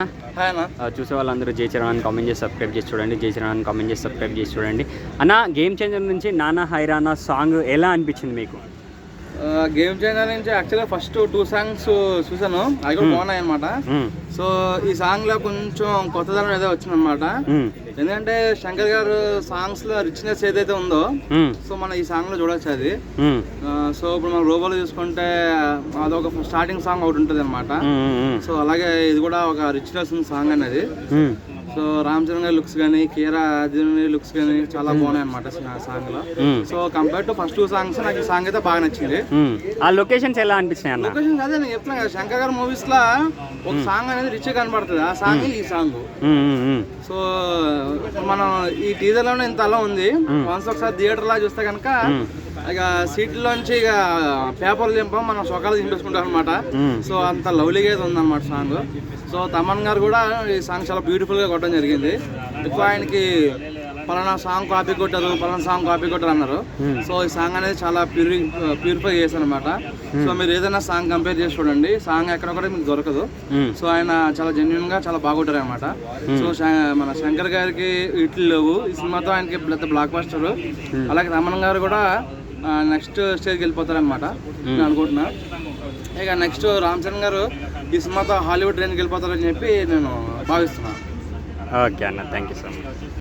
Hi అన్న. చూసే వాళ్ళందరూ జై చరణ్ కామెంట్ చేసి సబ్స్క్రైబ్ చేసి చూడండి. జై చరణ్ కామెంట్ చేసి సబ్స్క్రైబ్ చేసి చూడండి. అన్న గేమ్ చేంజర్ నుంచి నానా హైరానా సాంగ్ ఎలా అనిపించింది మీకు? గేమ్ చేంజర్ నుంచి యాక్చువల్గా ఫస్ట్ 2 సాంగ్స్ చూసాను, అవి కూడా బాగున్నాయి అనమాట. సో ఈ సాంగ్ లో కొంచెం కొత్తదనం ఏదో వచ్చిందనమాట. ఎందుకంటే శంకర్ గారు సాంగ్స్ లో రిచ్నెస్ ఏదైతే ఉందో సో మనం ఈ సాంగ్ లో చూడొచ్చు అది. సో ఇప్పుడు మనం రోబోలో చూసుకుంటే అదొక స్టార్టింగ్ సాంగ్ ఒకటి ఉంటుంది అనమాట. సో అలాగే ఇది కూడా ఒక రిచ్నెస్ ఉంది సాంగ్ అనేది. సో రామ్ చరణ్ గారి లుక్స్ కానీ కీరా అర్జున్ లుక్స్ కానీ చాలా బాగున్నాయి అనమాట సాంగ్ లో. So compare to first 2 songs నాకు ఈ సాంగ్ అయితే బాగా నచ్చింది. ఆ లొకేషన్స్ ఎలా అనిపించాయి అన్న? లొకేషన్స్ అదే నేను చెప్తున్నాను కదా, శంకర్ గారి మూవీస్ లో ఒక సాంగ్ అనేది రిచ్ కనబడుతుంది, ఆ సాంగ్ ఈ సాంగ్. సో మనం ఈ టీజర్ లోనే ఇంత అలా ఉంది. వన్స్ ఒకసారి థియేటర్ లా చూస్తే కనుక ఇక సీట్లోంచి ఇక పేపర్లు దింపం మనం సొకాలు దింపేసుకుంటాం అనమాట. సో అంత లవ్లీగా అయితే ఉందన్నమాట సాంగ్. సో తమన్ గారు కూడా ఈ సాంగ్ చాలా బ్యూటిఫుల్ గా కొట్టడం జరిగింది. ఎక్కువ ఆయనకి పలానా సాంగ్ కాపీ కొట్టారు, పలానా సాంగ్ కాపీ కొట్టారు అన్నారు. సో ఈ సాంగ్ అనేది చాలా ప్యూరిఫై చేశారు అనమాట. సో మీరు ఏదైనా సాంగ్ కంపేర్ చేసి చూడండి, సాంగ్ ఎక్కడ కూడా మీకు దొరకదు. సో ఆయన చాలా జెన్యున్ గా చాలా బాగుంటారు అనమాట. సో మన శంకర్ గారికి ఇట్లు లేవు, ఈ సినిమాతో ఆయనకి పెద్ద బ్లాక్ బస్టర్. అలాగే తమన్ గారు కూడా నెక్స్ట్ స్టేజ్కి వెళ్ళిపోతారనమాట నేను అనుకుంటున్నా. ఇక నెక్స్ట్ రామ్ చరణ్ గారు ఈ సినిమాతో హాలీవుడ్ రేంజ్కి వెళ్ళిపోతారని చెప్పి నేను భావిస్తున్నాను. ఓకే అన్న, థ్యాంక్ యూ సో మచ్.